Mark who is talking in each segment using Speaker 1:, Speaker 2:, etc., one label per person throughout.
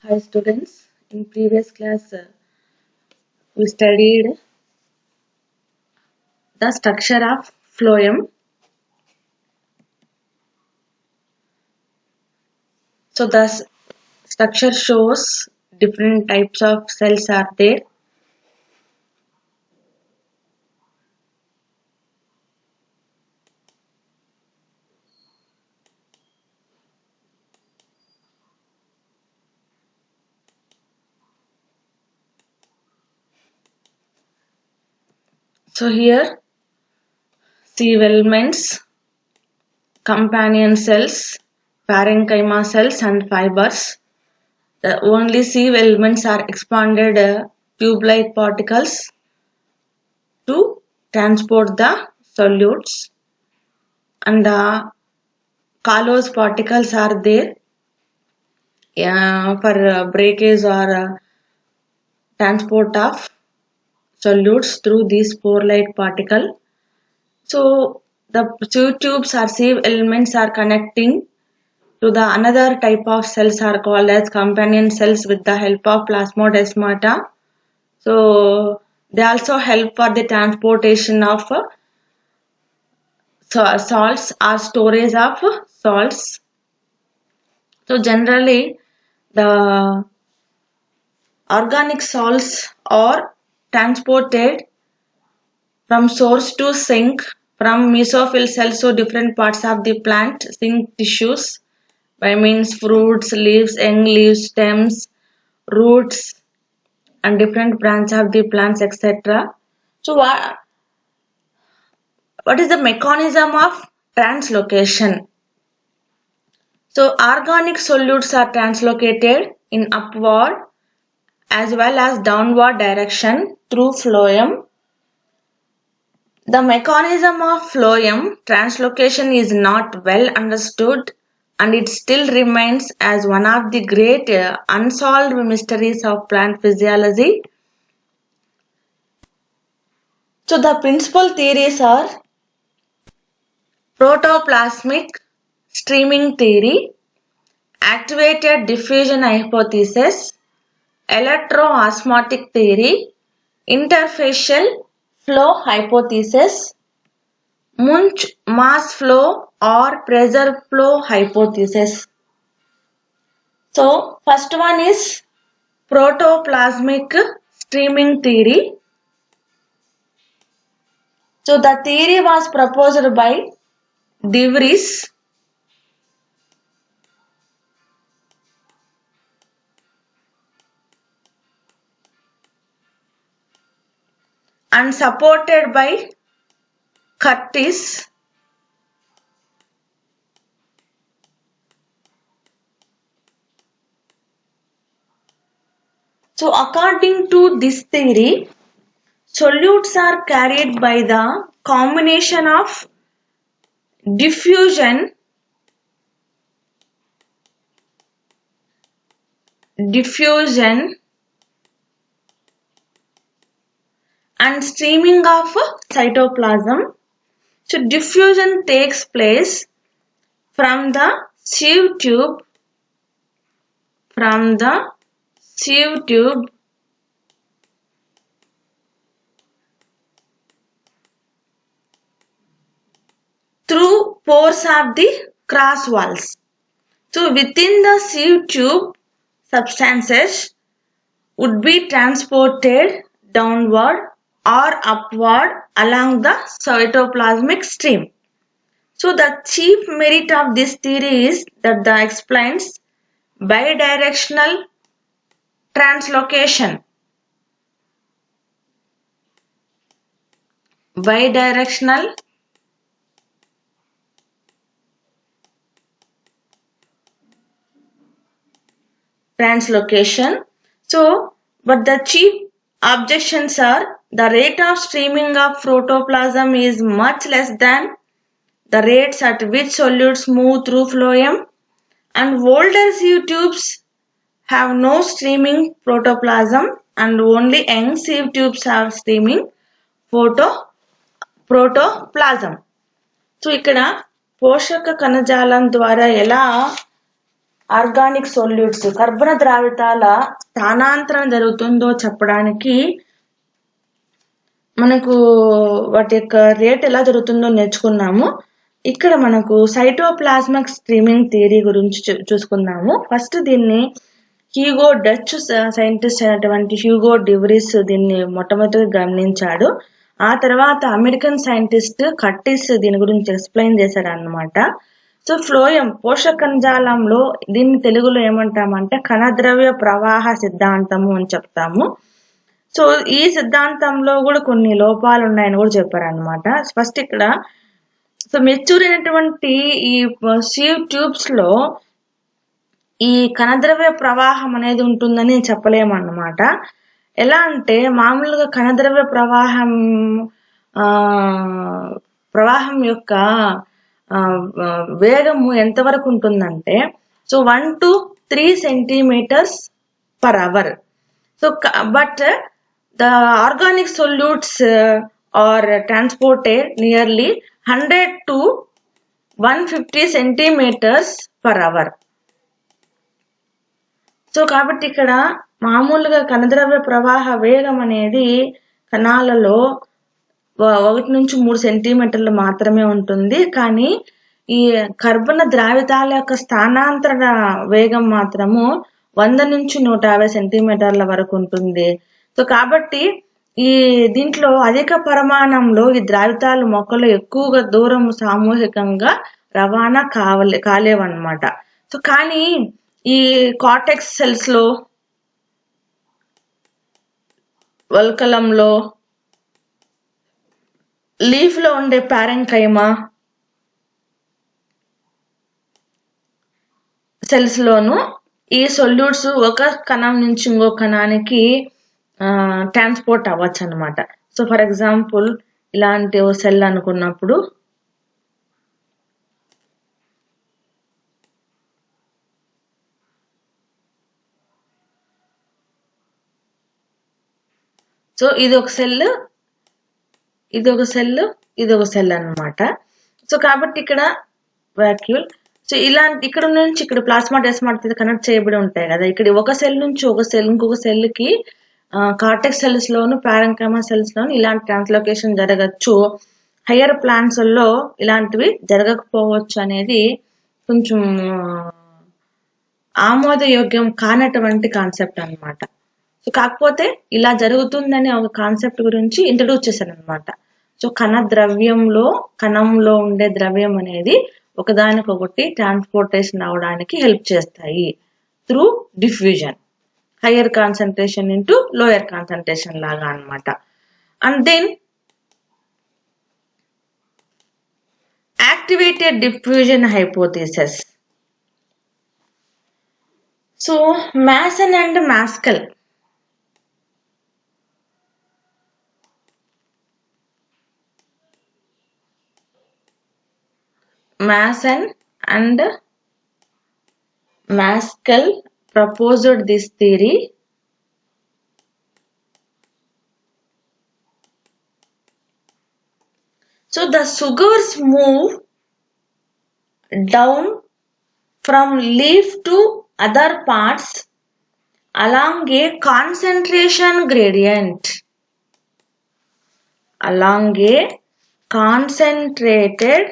Speaker 1: Hi students, in previous class we studied the structure of phloem. So the structure shows different types of cells are there. So here sieve elements, companion cells, parenchyma cells and fibers. The only sieve elements are expanded tube-like particles to transport the solutes, and the Kalos particles are there for breakage or transport of solutes through these pore-like particle. So the two tubes or sieve elements are connecting to the another type of cells are called as companion cells with the help of plasmodesmata. So they also help for the transportation of salts or storage of salts. So generally the organic salts are transported from source to sink from mesophyll cells to different parts of the plant sink tissues by means fruits, leaves, young leaves, stems, roots and different branches of the plants, etc. So what is the mechanism of translocation? So organic solutes are translocated in upward as well as downward direction through phloem. The mechanism of phloem translocation is not well understood, and it still remains as one of the great unsolved mysteries of plant physiology. So the principal theories are protoplasmic streaming theory, activated diffusion hypothesis, electroosmotic theory, interfacial flow hypothesis, Munch mass flow or pressure flow hypothesis. So first one is protoplasmic streaming theory. So the theory was proposed by De Vries and supported by Curtis. So according to this theory, solutes are carried by the combination of diffusion and streaming of cytoplasm. So diffusion takes place from the sieve tube through pores of the cross walls. So within the sieve tube, substances would be transported downward or upward along the cytoplasmic stream. So the chief merit of this theory is that it explains bidirectional translocation. Bidirectional translocation. So, but the chief objections are the rate of streaming of protoplasm is much less than the rates at which solutes move through phloem, and older sieve tubes have no streaming protoplasm and only young sieve tubes have streaming protoplasm. So ఇక్కడ పోషక కణజాలం ద్వారా ఎలా organic solutes కర్బన ద్రావితాల స్థానాంతరం జరుగుతుందో చెప్పడానికి మనకు వాటి యొక్క రేట్ ఎలా జరుగుతుందో నేర్చుకున్నాము. ఇక్కడ మనకు సైటోప్లాస్మిక్ స్ట్రీమింగ్ థియరీ గురించి చూసుకుందాము. ఫస్ట్ దీన్ని డచ్ సైంటిస్ట్ అయినటువంటి హ్యూగో డివ్రీస్ దీన్ని మొట్టమొదటిగా గమనించాడు. ఆ తర్వాత అమెరికన్ సైంటిస్ట్ కట్టిస్ దీని గురించి ఎక్స్ప్లెయిన్ చేశాడు అన్నమాట. సో ఫ్లోయం పోషకజాలంలో దీన్ని తెలుగులో ఏమంటామంటే కణద్రవ్య ప్రవాహ సిద్ధాంతము అని చెప్తాము. సో ఈ సిద్ధాంతంలో కూడా కొన్ని లోపాలు ఉన్నాయని కూడా చెప్పారు అనమాట. ఫస్ట్ ఇక్కడ సో మెచ్యూర్ అయినటువంటి ఈ సీవ్ ట్యూబ్స్ లో ఈ కణద్రవ్య ప్రవాహం అనేది ఉంటుందని చెప్పలేమన్నమాట. ఎలా అంటే మామూలుగా కణద్రవ్య ప్రవాహం యొక్క వేగము ఎంతవరకు ఉంటుందంటే so 1 to 3 centimeters per hour. So but the organic solutes are transported nearly 100 to 150 centimeters per hour. So కాబట్టి ఇక్కడ మామూలుగా కణద్రవ్య ప్రవాహ వేగం అనేది కణాలలో 1 నుంచి 3 సెంటీమీటర్లు మాత్రమే ఉంటుంది. కానీ ఈ కర్బన ద్రావితాల యొక్క స్థానాంతర వేగం మాత్రము 100 నుంచి 150 సెంటీమీటర్ల వరకు ఉంటుంది. సో కాబట్టి ఈ దీంట్లో అధిక పరిమాణంలో ఈ ద్రావితాలు మొక్కలు ఎక్కువగా దూరం సామూహికంగా రవాణా కాలేవన్నమాట. సో కానీ ఈ కార్టెక్స్ సెల్స్ లో, వల్కలంలో, లీఫ్ లో ఉండే పారెంకైమా సెల్స్ లోను ఈ సొల్యూట్స్ ఒక కణం నుంచి ఇంకో కణానికి ట్రాన్స్పోర్ట్ అవ్వచ్చు అనమాట. సో ఫర్ ఎగ్జాంపుల్ ఇలాంటి ఓ సెల్ అనుకున్నప్పుడు సో ఇది ఒక సెల్, ఇది ఒక సెల్, ఇది ఒక సెల్ అన్నమాట. సో కాబట్టి ఇక్కడ వాక్యూల్ సో ఇలాంటి ఇక్కడ నుంచి ఇక్కడ ప్లాస్మా డెస్మాట్ కనెక్ట్ చేయబడి ఉంటాయి కదా. ఇక్కడ ఒక సెల్ నుంచి ఒక సెల్ ఇంకొక సెల్ కి కార్టెక్స్ సెల్స్ లోను పారెంకైమా సెల్స్ లోను ఇలాంటి ట్రాన్స్లోకేషన్ జరగచ్చు. హయ్యర్ ప్లాంట్స్ లో ఇలాంటివి జరగకపోవచ్చు అనేది కొంచెం ఆమోదయోగ్యం కానటువంటి కాన్సెప్ట్ అన్నమాట. సో కాకపోతే ఇలా జరుగుతుందని ఒక కాన్సెప్ట్ గురించి ఇంట్రడ్యూస్ చేశాను అనమాట. సో కణంలో ఉండే ద్రవ్యం అనేది ఒకదానికొకటి ట్రాన్స్పోర్టేషన్ అవడానికి హెల్ప్ చేస్తాయి through diffusion, higher concentration into lower concentration లాగా అన్నమాట. And then activated diffusion hypothesis. So Mason and Maskell proposed this theory. So the sugars move down from leaf to other parts along a concentration gradient. Along a concentrated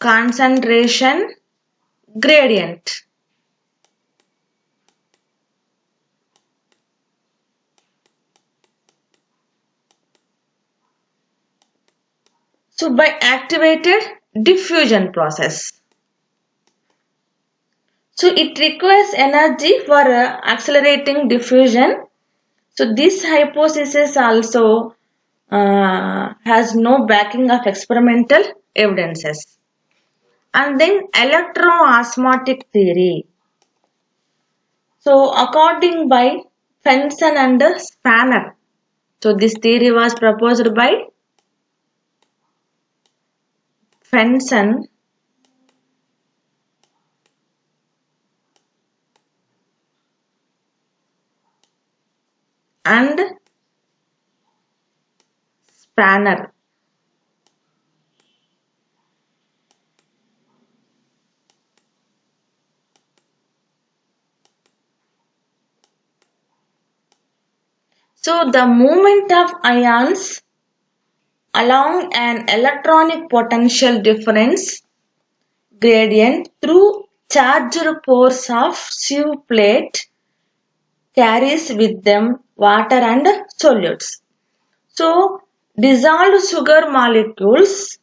Speaker 1: concentration gradient. So by activated diffusion process. So it requires energy for accelerating diffusion. So this hypothesis also has no backing of experimental evidences. And then electroosmotic theory. So according by Fenson and Spanner. So this theory was proposed by Fenson and spanner. So the movement of ions along an electronic potential difference gradient through charged pores of sieve plate carries with them water and solutes. So dissolved sugar molecules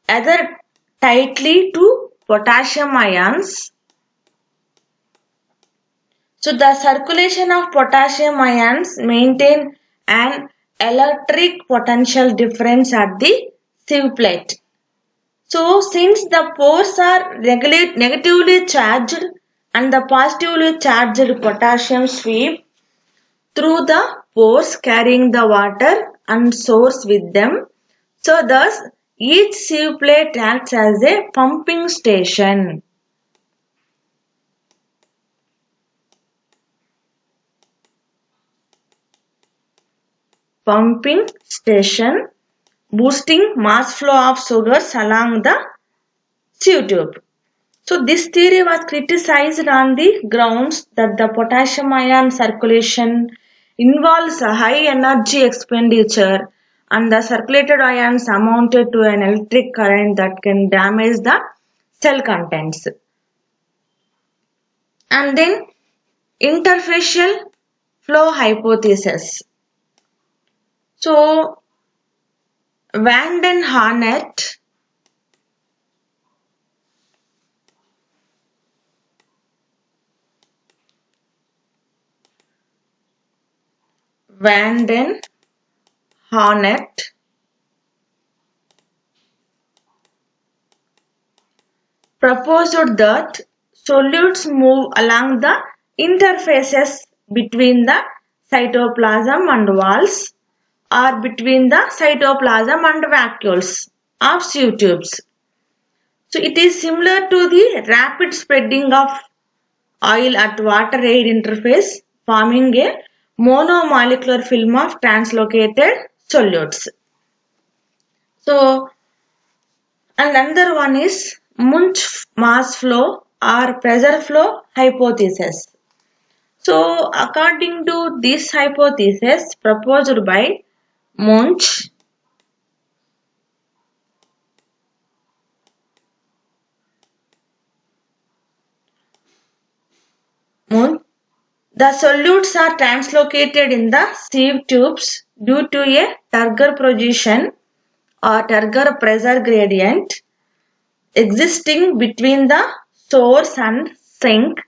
Speaker 1: adhere tightly to potassium ions. So the circulation of potassium ions maintain an electric potential difference at the sieve plate. So since the pores are negatively charged and the positively charged potassium sweep through the pores carrying the water and source with them. So thus each sieve plate acts as a pumping station. Pumping station boosting mass flow of sugars along the sieve tube. So this theory was criticized on the grounds that the potassium ion circulation involves a high energy expenditure and the circulated ions amounted to an electric current that can damage the cell contents. And then interfacial flow hypothesis. So Van den Harnett Van den Harnett proposed that solutes move along the interfaces between the cytoplasm and walls or between the cytoplasm and vacuoles of sieve tubes. So it is similar to the rapid spreading of oil at water-air interface, forming a monomolecular film of translocated solutes. So another one is Munch mass flow or pressure flow hypothesis. So according to this hypothesis proposed by Munch, the solutes are translocated in the sieve tubes due to a turgor position or turgor pressure gradient existing between the source and sink.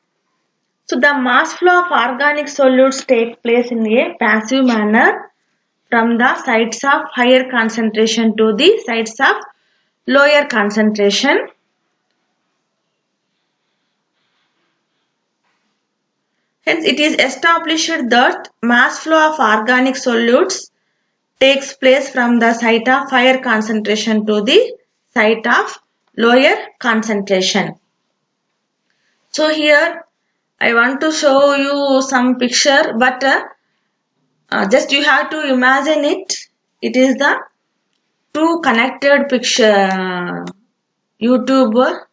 Speaker 1: So the mass flow of organic solutes take place in a passive manner from the sites of higher concentration to the sites of lower concentration. Hence it is established that mass flow of organic solutes takes place from the site of higher concentration to the site of lower concentration. So here I want to show you some picture, but just you have to imagine it. It is the two connected picture YouTube.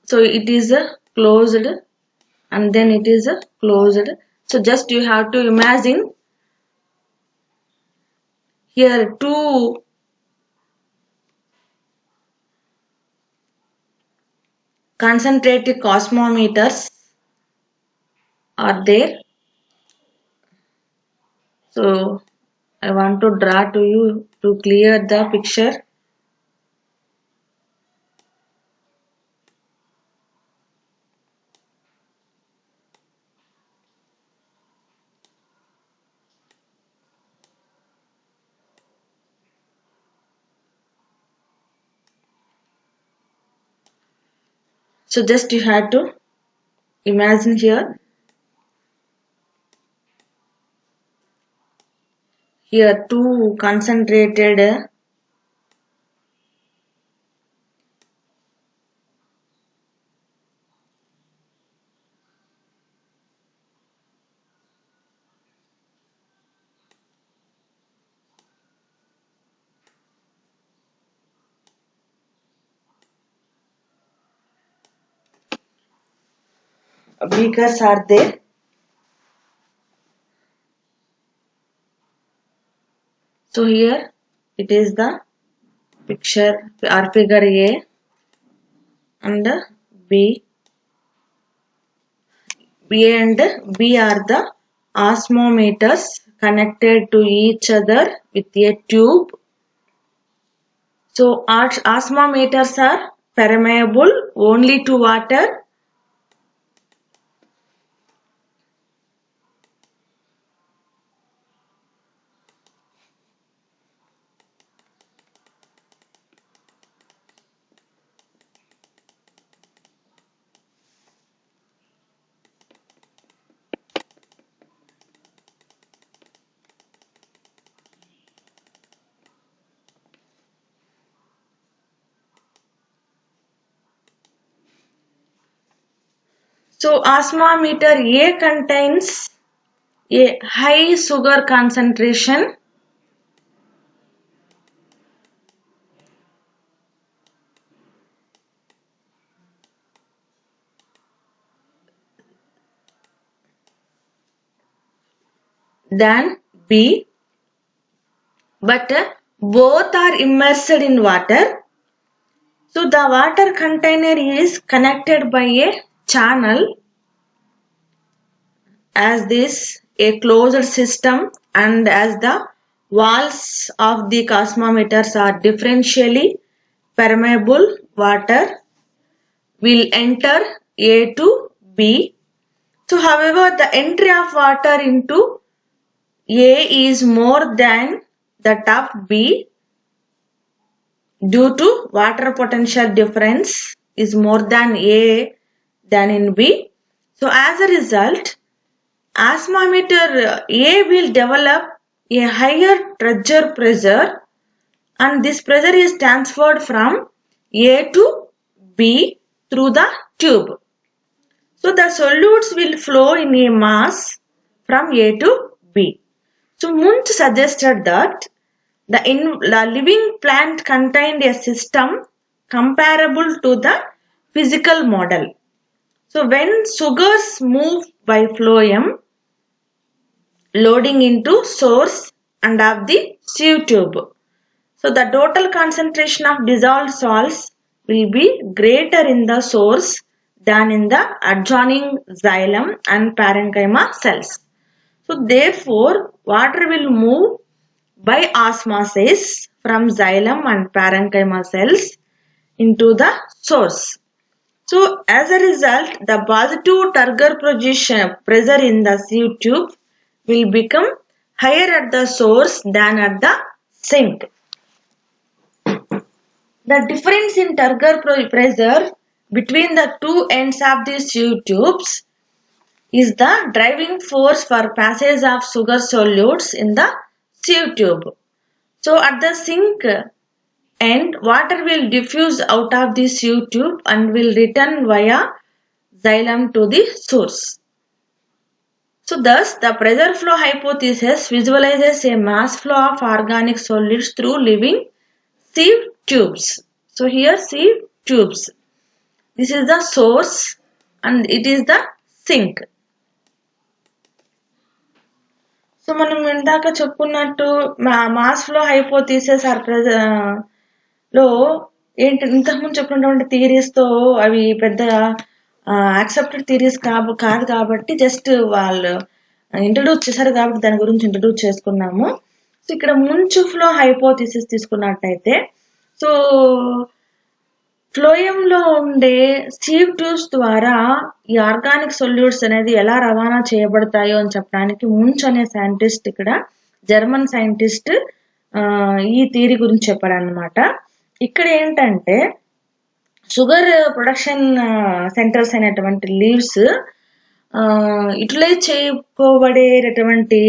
Speaker 1: So it is closed and then it is closed. So just you have to imagine here two concentrated cosmometers are there. So I want to draw to you to clear the picture. So just you have to imagine here two concentrated beakers are there. So here it is the picture or figure A and B. A and B are the osmometers connected to each other with a tube. So osmometers are permeable only to water. So osmometer A contains a high sugar concentration than B, but both are immersed in water. So the water container is connected by a channel as this a closed system, and as the walls of the osmometers are differentially permeable, water will enter A to B. So however, the entry of water into A is more than that of B due to water potential difference is more than A than in B. So as a result, osmometer A will develop a higher turgor pressure, and this pressure is transferred from A to B through the tube. So the solutes will flow in a mass from A to B. So Munch suggested that the living plant contained a system comparable to the physical model. So when sugars move by phloem, loading into source and of the sieve tube. So the total concentration of dissolved salts will be greater in the source than in the adjoining xylem and parenchyma cells. So therefore, water will move by osmosis from xylem and parenchyma cells into the source. So as a result, the positive turgor pressure in the sieve tube will become higher at the source than at the sink. The difference in turgor pressure between the two ends of the sieve tubes is the driving force for passage of sugar solutes in the sieve tube. So at the sink end, water will diffuse out of the sieve tube and will return via xylem to the source. So thus, the pressure flow hypothesis visualizes a mass flow of organic solids through living sieve tubes. So here sieve tubes. This is the source and it is the sink. So మనం ఇందాక చెప్పుకున్నట్టు mass flow hypothesis లో ఏంటి ఇంతకుముందు చెప్పినటువంటి theories తో అవి పెద్ద యాక్సెప్టెడ్ థియరీస్ కాదు కాబట్టి జస్ట్ వాళ్ళు ఇంట్రడ్యూస్ చేశారు కాబట్టి దాని గురించి ఇంట్రడ్యూస్ చేసుకున్నాము. సో ఇక్కడ ముంచు ఫ్లో హైపోథీసిస్ తీసుకున్నట్టయితే, సో ఫ్లోయంలో ఉండే సివ్ ట్యూబ్స్ ద్వారా ఈ ఆర్గానిక్ సొల్యూట్స్ అనేది ఎలా రవాణా చేయబడతాయో అని చెప్పడానికి ముంచ్ అనే సైంటిస్ట్, ఇక్కడ జర్మన్ సైంటిస్ట్, ఈ థియరీ గురించి చెప్పారనమాట. ఇక్కడ ఏంటంటే షుగర్ ప్రొడక్షన్ సెంటర్స్ అయినటువంటి లీవ్స్ యూటిలైజ్ చేయబడేటటువంటి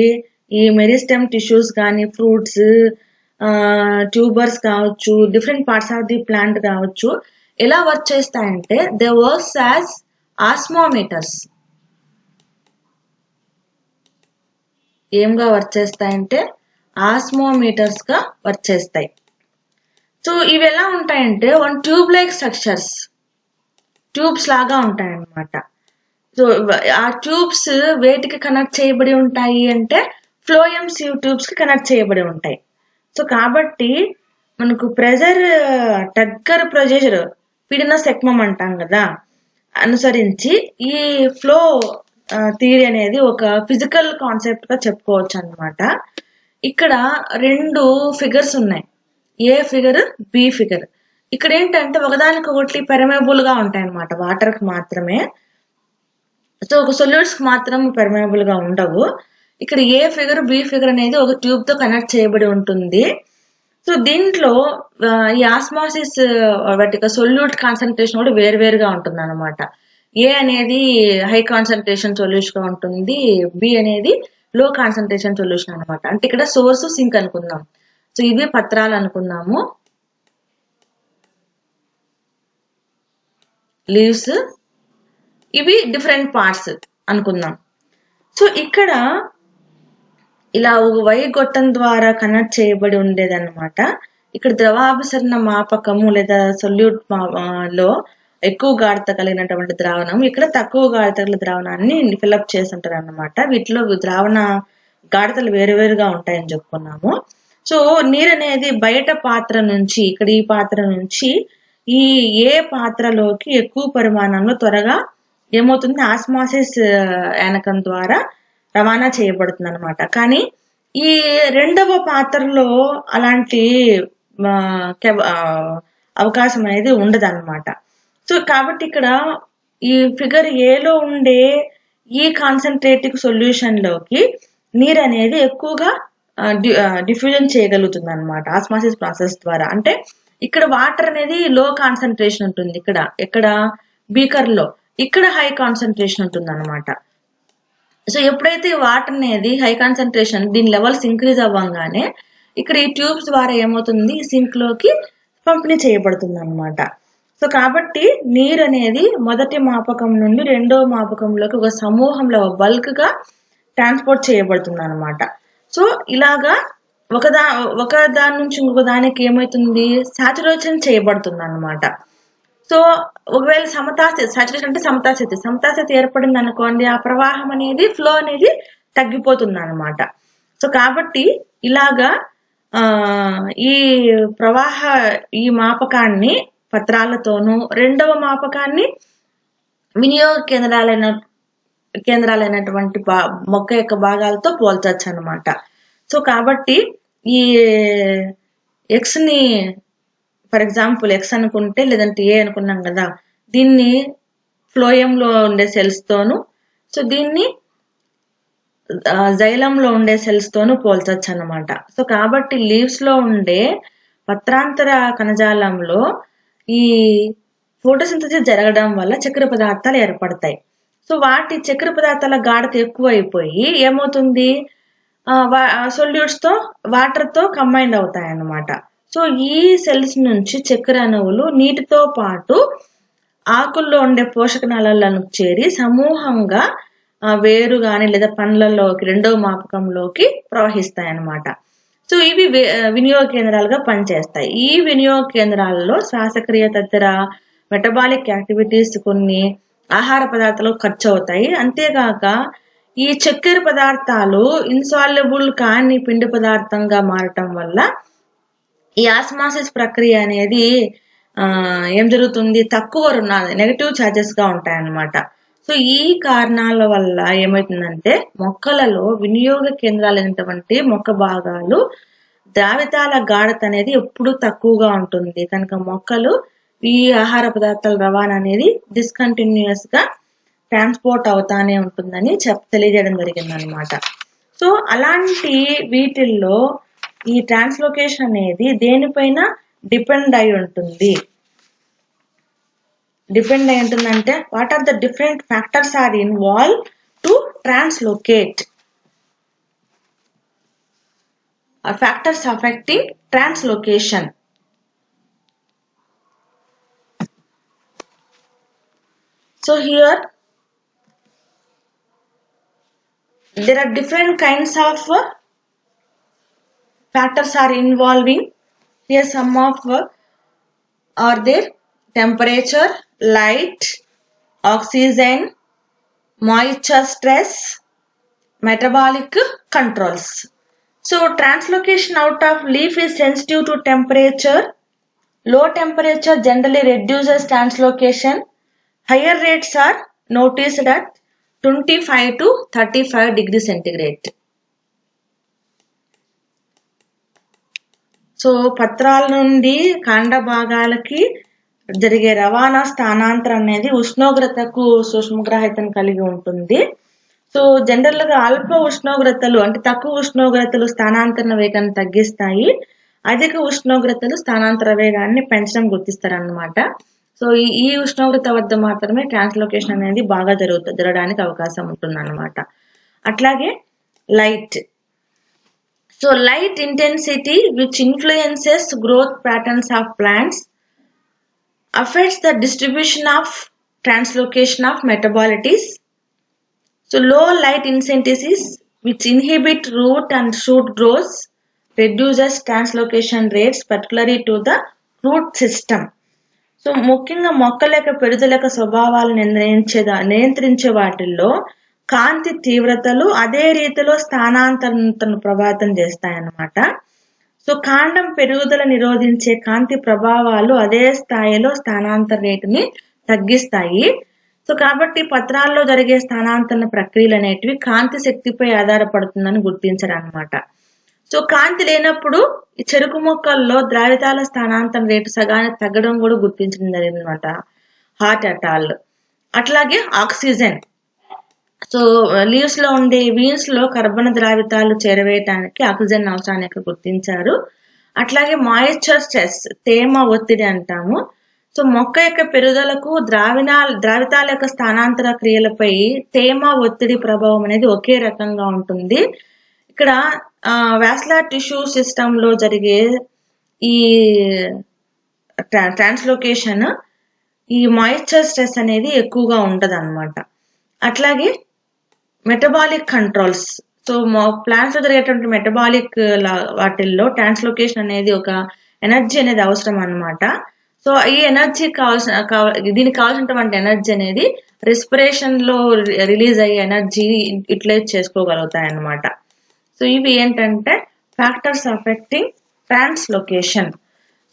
Speaker 1: ఈ మెరిస్టెమ్ టిష్యూస్ కానీ, ఫ్రూట్స్, ట్యూబర్స్ కావచ్చు, different parts of the plant కావచ్చు, ఎలా వర్క్ చేస్తాయంటే దే వర్క్స్ యాజ్ ఆస్మోమీటర్స్. ఏంగా వర్క్ చేస్తాయంటే ఆస్మోమీటర్స్ గా వర్క్ చేస్తాయి. సో ఇవి ఎలా ఉంటాయంటే one tube like structures, tubes లాగా ఉంటాయన్నమాట. సో ఆ ట్యూబ్స్ వేటికి కనెక్ట్ చేయబడి ఉంటాయి అంటే ఫ్లోయం సివ్ ట్యూబ్స్ కి కనెక్ట్ చేయబడి ఉంటాయి. సో కాబట్టి మనకు ప్రెజర్ టగ్గర్ ప్రెజర్ పీడన సెక్మం అంటాం కదా, అనుసరించి ఈ ఫ్లో థియరీ అనేది ఒక ఫిజికల్ కాన్సెప్ట్ గా చెప్పుకోవచ్చు అన్నమాట. ఇక్కడ 2 ఫిగర్స్ ఉన్నాయి, ఏ ఫిగర్ బి ఫిగర్. ఇక్కడ ఏంటంటే ఒకదానికొకటి పెర్మేబుల్ గా ఉంటాయి అన్నమాట, వాటర్ కి మాత్రమే. సో ఒక సొల్యూట్స్ కి మాత్రం పెర్మేబుల్ గా ఉండవు. ఇక్కడ ఏ ఫిగర్ బి ఫిగర్ అనేది ఒక ట్యూబ్ తో కనెక్ట్ చేయబడి ఉంటుంది. సో దీంట్లో ఈ ఆస్మాసిస్ వాటి సొల్యూట్ కాన్సన్ట్రేషన్ కూడా వేరువేరుగా ఉంటుంది అనమాట. ఏ అనేది హై కాన్సన్ట్రేషన్ సొల్యూషన్ గా ఉంటుంది, బి అనేది లో కాన్సన్ట్రేషన్ సొల్యూషన్ అనమాట. అంటే ఇక్కడ సోర్స్ సింక్ అనుకుందాం. సో ఇవి పత్రాలు అనుకుందాము, లీవ్స్, ఇవి డిఫరెంట్ పార్ట్స్ అనుకుందాం. సో ఇక్కడ ఇలా ఒక వైగొట్టం ద్వారా కనెక్ట్ చేయబడి ఉండేదన్నమాట. ఇక్కడ ద్రవాభిసరణ మాపకము లేదా సొల్యూట్ లో ఎక్కువ గాఢత కలిగినటువంటి ద్రావణం, ఇక్కడ తక్కువ గాఢత కలిగిన ద్రావణాన్ని ఫిల్అప్ చేస్తుంటారు అన్నమాట. వీటిలో ద్రావణ గాఢతలు వేరువేరుగా ఉంటాయని చెప్పుకున్నాము. సో నీరు అనేది బయట పాత్ర నుంచి, ఇక్కడ ఈ పాత్ర నుంచి ఈ ఏ పాత్రలోకి ఎక్కువ పరిమాణంలో త్వరగా ఏమవుతుంది, ఆస్మాసిస్ యానకం ద్వారా రవాణా చేయబడుతుంది అనమాట. కానీ ఈ రెండవ పాత్రలో అలాంటి అవకాశం అనేది ఉండదన్నమాట. సో కాబట్టి ఇక్కడ ఈ ఫిగర్ ఏలో ఉండే ఈ కాన్సన్ట్రేటివ్ సొల్యూషన్ లోకి నీరు అనేది ఎక్కువగా డిఫ్యూజన్ చేయగలుగుతుంది అనమాట ఆస్మాసిస్ ప్రాసెస్ ద్వారా. అంటే ఇక్కడ వాటర్ అనేది లో కాన్సన్ట్రేషన్ ఉంటుంది, ఇక్కడ బీకర్ లో, ఇక్కడ హై కాన్సన్ట్రేషన్ ఉంటుంది అనమాట. సో ఎప్పుడైతే వాటర్ అనేది హై కాన్సన్ట్రేషన్ దీని లెవెల్స్ ఇంక్రీజ్ అవ్వగానే ఇక్కడ ఈ ట్యూబ్స్ ద్వారా ఏమవుతుంది, సింక్ లోకి పంపిణీ చేయబడుతుంది అనమాట. సో కాబట్టి నీరు అనేది మొదటి మాపకం నుండి రెండో మాపకంలోకి ఒక సమూహంలో బల్క్ గా ట్రాన్స్పోర్ట్ చేయబడుతుంది అనమాట. సో ఇలాగా ఒక దాని నుంచి ఇంకొక దానికి ఏమవుతుంది, సాచురేషన్ చేయబడుతుంది అనమాట. సో ఒకవేళ సాచురేషన్ అంటే సమతాస్థితి ఏర్పడింది అనుకోండి, ఆ ప్రవాహం అనేది ఫ్లో అనేది తగ్గిపోతుంది అనమాట. సో కాబట్టి ఇలాగా ఈ ఈ మాపకాన్ని పత్రాలతోనూ, రెండవ మాపకాన్ని వినియోగ కేంద్రాలైనటువంటి మొక్క యొక్క భాగాలతో పోల్చొచ్చు అనమాట. సో కాబట్టి ఈ ఎక్స్ ని ఫర్ ఎగ్జాంపుల్ ఎక్స్ అనుకుంటే, లేదంటే ఏ అనుకున్నాం కదా, దీన్ని ఫ్లోయంలో ఉండే సెల్స్ తోను, సో దీన్ని జైలంలో ఉండే సెల్స్ తోను పోల్చొచ్చు అనమాట. సో కాబట్టి లీవ్స్ లో ఉండే పత్రాంతర కణజాలంలో ఈ ఫోటోసింథసిస్ జరగడం వల్ల చక్కెర పదార్థాలు ఏర్పడతాయి. సో వాటి చక్కెర పదార్థాల గాఢత ఎక్కువ అయిపోయి ఏమవుతుంది, సొల్యూట్స్ తో వాటర్ తో కంబైండ్ అవుతాయి అన్నమాట. సో ఈ సెల్స్ నుంచి చక్కెర అణువులు నీటితో పాటు ఆకుల్లో ఉండే పోషక నాళాలను చేరి సమూహంగా వేరు గాని లేదా పండ్లలోకి రెండవ మాపకంలోకి ప్రవహిస్తాయి అన్నమాట. సో ఇవి వినియోగ కేంద్రాలుగా పనిచేస్తాయి. ఈ వినియోగ కేంద్రాలలో శ్వాసక్రియ తదితర మెటబాలిక్ యాక్టివిటీస్ కొన్ని ఆహార పదార్థాలు ఖర్చు అవుతాయి. అంతేగాక ఈ చక్కెర పదార్థాలు ఇన్సాల్యుబుల్ కాని పిండి పదార్థంగా మారటం వల్ల ఈ ఆస్మాసిస్ ప్రక్రియ అనేది ఏం జరుగుతుంది, తక్కువ నెగటివ్ ఛార్జెస్ గా ఉంటాయన్నమాట. సో ఈ కారణాల వల్ల ఏమవుతుందంటే మొక్కలలో వినియోగ కేంద్రాలైనటువంటి మొక్క భాగాలు ద్రావితాల గాఢత అనేది ఎప్పుడు తక్కువగా ఉంటుంది. కనుక మొక్కలు ఈ ఆహార పదార్థాల రవాణా అనేది డిస్కంటిన్యూస్ గా ట్రాన్స్పోర్ట్ అవుతానే ఉంటుందని తెలియజేయడం జరిగింది అనమాట. సో అలాంటి వీటిల్లో ఈ ట్రాన్స్లోకేషన్ అనేది దేనిపైన డిపెండ్ అయి ఉంటుంది అంటే what are the different factors are involve to translocate, factors affecting translocation. So here there are different kinds of factors are involving. Here some of are there: temperature, light, oxygen, moisture stress, metabolic controls. So translocation out of leaf is sensitive to temperature. Low temperature generally reduces translocation. Higher rates are noticed at 25 to 35 degrees centigrade. So పత్రాల నుండి కాండ భాగాలకి జరిగే రవాణా స్థానాంతరం అనేది ఉష్ణోగ్రతకు సూక్ష్మగ్రాహ్యతను కలిగి ఉంటుంది. So general గా అల్ప ఉష్ణోగ్రతలు అంటే తక్కువ ఉష్ణోగ్రతలు స్థానాంతర వేగాన్ని తగ్గిస్తాయి, అధిక ఉష్ణోగ్రతలు స్థానాంతర వేగాన్ని పెంచడం గుర్తిస్తారన్నమాట. సో ఈ ఉష్ణోగ్రత వద్ద మాత్రమే ట్రాన్స్లోకేషన్ అనేది బాగా జరగడానికి అవకాశం ఉంటుంది అన్నమాట. అట్లాగే light. So light intensity, which influences growth patterns of plants, affects the distribution of translocation of metabolites. So low light intensities, which inhibit root and shoot growth, reduces translocation rates, particularly to the root system. So ముఖ్యంగా మొక్కల యొక్క పెరుగుదల యొక్క స్వభావాలను నియంత్రించే వాటిల్లో కాంతి తీవ్రతలు అదే రీతిలో స్థానాంతరణను ప్రభావితం చేస్తాయన్నమాట. సో కాండం పెరుగుదల నిరోధించే కాంతి ప్రభావాలు అదే స్థాయిలో స్థానాంతర రేటుని తగ్గిస్తాయి. సో కాబట్టి పత్రాల్లో జరిగే స్థానాంతరణ ప్రక్రియలు అనేటివి కాంతి శక్తిపై ఆధారపడుతుందని గుర్తించారన్నమాట. సో కాంతి లేనప్పుడు ఈ చెరుకు మొక్కల్లో ద్రావితాల స్థానాంతర రేటు సగానికి తగ్గడం కూడా గుర్తించడం జరిగిందన్నమాట హార్ట్ ఎటాల్. అట్లాగే ఆక్సిజన్. సో లీవ్స్ లో ఉండే వీన్స్ లో కర్బన ద్రావితాలు చేరవేయటానికి ఆక్సిజన్ అవసరాన్ని ఇక్కడ గుర్తించారు. అట్లాగే మాయిశ్చర్ స్ట్రెస్, తేమ ఒత్తిడి అంటాము. సో మొక్క యొక్క పెరుగుదలకు ద్రావితాల యొక్క స్థానాంతర క్రియలపై తేమ ఒత్తిడి ప్రభావం అనేది ఒకే రకంగా ఉంటుంది. ఇక్కడ వాస్కులర్ టిష్యూ సిస్టమ్ లో జరిగే ఈ ట్రాన్స్లోకేషన్ ఈ మాయిశ్చర్ స్ట్రెస్ అనేది ఎక్కువగా ఉంటది అన్నమాట. అట్లాగే మెటబాలిక్ కంట్రోల్స్. సో ప్లాంట్స్ లో జరిగేటువంటి మెటబాలిక్ వాటిల్లో ట్రాన్స్లోకేషన్ అనేది ఒక ఎనర్జీ అనేది అవసరం అన్నమాట. సో ఈ ఎనర్జీ దీనికి కావాల్సినటువంటి ఎనర్జీ అనేది రెస్పిరేషన్ లో రిలీజ్ అయ్యే ఎనర్జీ యూటిలైజ్ చేసుకోగలుగుతాయి అన్నమాట. సో ఇవి ఏంటంటే ఫ్యాక్టర్స్ అఫెక్టింగ్ ట్రాన్స్లోకేషన్.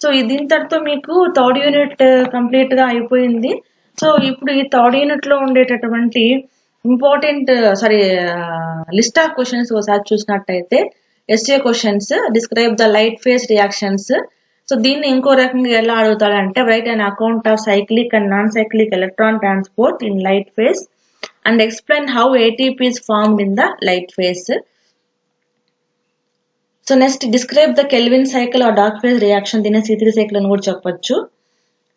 Speaker 1: సో దీంతటితో మీకు థర్డ్ యూనిట్ కంప్లీట్ గా అయిపోయింది. సో ఇప్పుడు ఈ థర్డ్ యూనిట్ లో ఉండేటటువంటి ఇంపార్టెంట్ లిస్ట్ ఆఫ్ క్వశ్చన్స్ ఒకసారి చూసినట్టయితే SA questions, describe the light phase reactions. So దీన్ని ఇంకో రకంగా ఎలా అడుగుతాడంటే write on account of cyclic and non cyclic electron transport in light phase and explain how ATP is formed in the light phase. So next describe the Calvin cycle or dark phase reaction, దీన్ని C3 cycle అని కూడా చెప్పొచ్చు.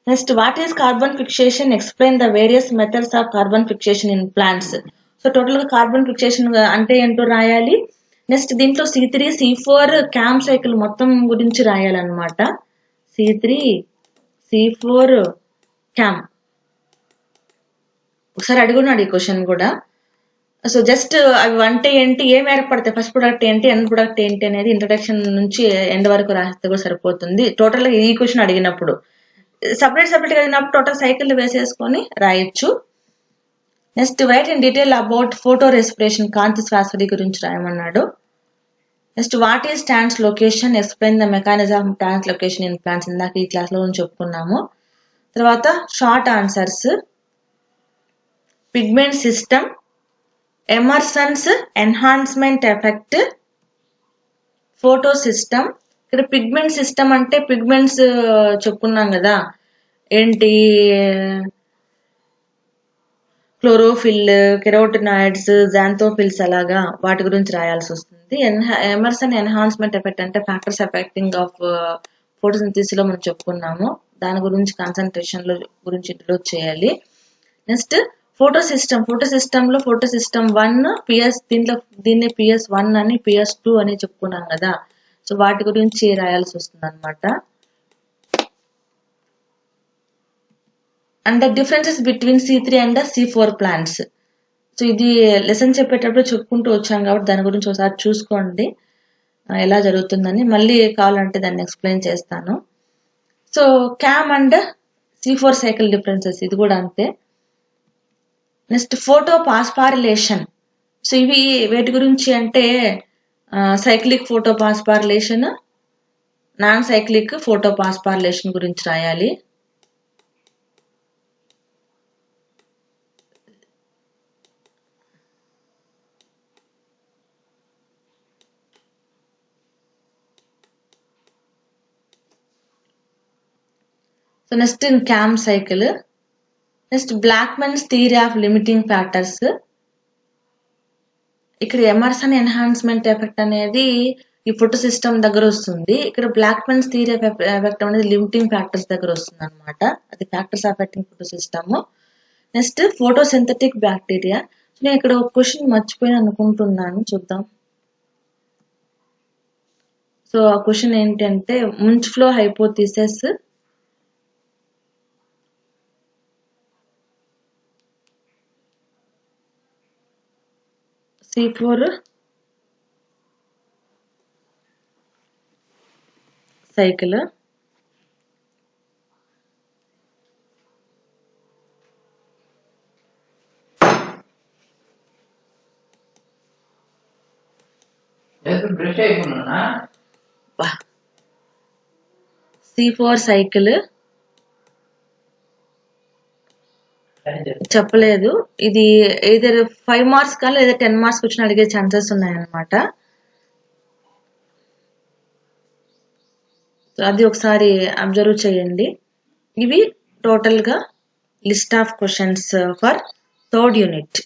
Speaker 1: Next what is carbon fixation, explain the various methods of carbon fixation in plants. So total గా carbon fixation అంటే ఏంటో రాయాలి. Next దీంట్లో C3, C4 cam cycle మొత్తం గురించి రాయాలన్నమాట. C3, C4 క్యామ్ ఒకసారి అడుగున్నాడు ఈ క్వశ్చన్ కూడా. సో జస్ట్ అవి అంటే ఏంటి, ఏం ఏర్పడతాయి, ఫస్ట్ ప్రొడక్ట్ ఏంటి, ఎండ్ ప్రొడక్ట్ ఏంటి అనేది ఇంట్రడక్షన్ నుంచి ఎండ్ వరకు రాస్తే కూడా సరిపోతుంది. టోటల్ గా ఈ క్వశ్చన్ అడిగినప్పుడు సపరేట్ గా అడిగినప్పుడు టోటల్ సైకిల్ వేసేసుకొని రాయొచ్చు. Next write in detail about photo respiration, కాంతి శ్వాసడి గురించి రాయమన్నాడు. Next what is translocation, explain the mechanism of translocation in plants, ఇందాక ఈ క్లాస్ లో చెప్పుకున్నాము. తర్వాత short answers, pigment system, Emerson's enhancement effect, photo system. ఇక్కడ పిగ్మెంట్ సిస్టమ్ అంటే పిగ్మెంట్స్ చెప్పుకున్నాం కదా, ఏంటి క్లోరోఫిల్, కెరోటినాయిడ్స్, జాంతోఫిల్స్ అలాగా వాటి గురించి రాయాల్సి వస్తుంది. ఎమర్సన్ ఎన్హాన్స్మెంట్ ఎఫెక్ట్ అంటే ఫ్యాక్టర్స్ ఎఫెక్టింగ్ ఆఫ్ ఫోటోసింథసిస్ లో మనం చెప్పుకున్నాము, దాని గురించి కాన్సన్ట్రేషన్ లో గురించి ఇంట్రొడ్యూస్ చేయాలి. నెక్స్ట్ ఫోటో సిస్టమ్ లో ఫోటో సిస్టమ్ 1 పిఎస్, దీన్ని PS1 అని PS2 అని చెప్పుకున్నాం కదా. సో వాటి గురించి రాయాల్సి వస్తుంది అనమాట. And the differences between C3 and C4 plants. So ఇది లెసన్ చెప్పేటప్పుడు చెప్పుకుంటూ వచ్చాం కాబట్టి దాని గురించి ఒకసారి చూసుకోండి ఎలా జరుగుతుందని. మళ్ళీ కావాలంటే దాన్ని ఎక్స్ప్లెయిన్ చేస్తాను. So cam and C4 cycle differences ఇది కూడా అంతే. Next photo పాస్పారిలేషన్. సో ఇవి వేటి గురించి అంటే cyclic photo phosphorylation, non cyclic photo phosphorylation గురించి రాయాలి. So next in CAM cycle. Next Blackman's theory of limiting factors. ఇక్కడ ఎమర్సన్ ఎన్హాన్స్మెంట్ ఎఫెక్ట్ అనేది ఈ ఫోటో సిస్టమ్ దగ్గర వస్తుంది. ఇక్కడ బ్లాక్మెన్స్ థియరీ ఆఫ్ ఎఫెక్ట్ అనేది లిమిటింగ్ ఫ్యాక్టర్స్ దగ్గర వస్తుంది అనమాట. అది factors affecting photo system. Next photosynthetic bacteria. నేను ఇక్కడ ఒక క్వశ్చన్ మర్చిపోయిన అనుకుంటున్నాను, చూద్దాం. సో ఆ క్వశ్చన్ ఏంటంటే Munch flow hypothesis. C4 cycle. C4 cycle చెప్పలేదు. ఇది either 5 మార్క్స్ కానీ లేదా 10 మార్క్స్ క్వశ్చన్ అడిగే ఛాన్సెస్ ఉన్నాయన్నమాట. అది ఒకసారి అబ్జర్వ్ చేయండి. ఇవి టోటల్ గా list of questions for third unit.